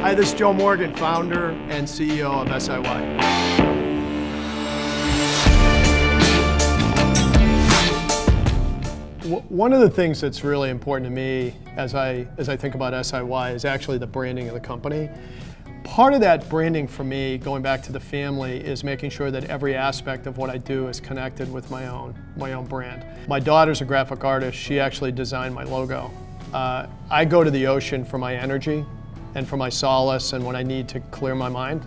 Hi, this is Joe Morgan, founder and CEO of SIY. One of the things that's really important to me as I think about SIY is actually the branding of the company. Part of that branding for me, going back to the family, is making sure that every aspect of what I do is connected with my own brand. My daughter's a graphic artist. She actually designed my logo. I go to the ocean for my energy and for my solace and when I need to clear my mind.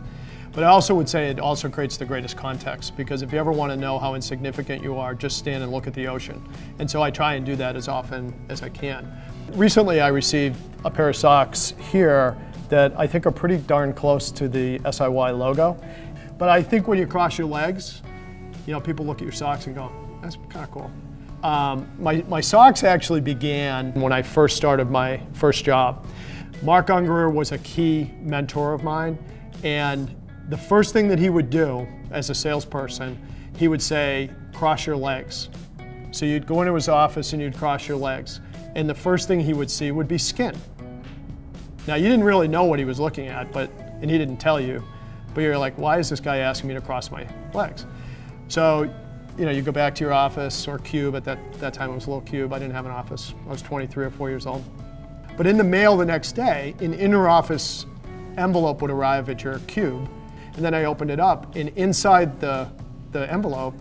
But I also would say it also creates the greatest context, because if you ever want to know how insignificant you are, just stand and look at the ocean. And so I try and do that as often as I can. Recently I received a pair of socks here that I think are pretty darn close to the SIY logo. But I think when you cross your legs, you know, people look at your socks and go, that's kind of cool. My socks actually began when I first started my first job. Mark Unger was a key mentor of mine, and the first thing that he would do as a salesperson, he would say, cross your legs. So you'd go into his office and you'd cross your legs, and the first thing he would see would be skin. Now, you didn't really know what he was looking at, and he didn't tell you, but you're like, why is this guy asking me to cross my legs? So, you know, you go back to your office or cube. At that time it was a little cube. I didn't have an office. I was 23 or 4 years old. But in the mail the next day, an inter-office envelope would arrive at your cube, and then I opened it up, and inside the envelope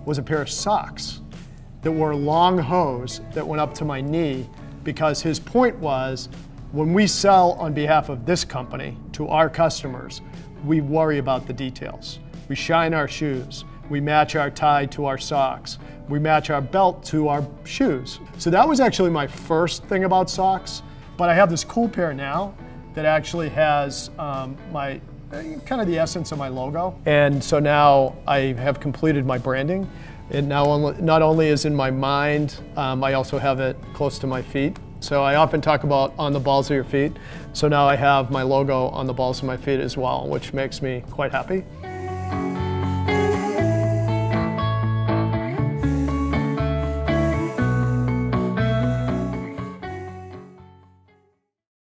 was a pair of socks that were long hose that went up to my knee, because his point was, when we sell on behalf of this company to our customers, we worry about the details. We shine our shoes. We match our tie to our socks. We match our belt to our shoes. So that was actually my first thing about socks. But I have this cool pair now that actually has my kind of the essence of my logo. And so now I have completed my branding. It now not only is in my mind, I also have it close to my feet. So I often talk about on the balls of your feet. So now I have my logo on the balls of my feet as well, which makes me quite happy.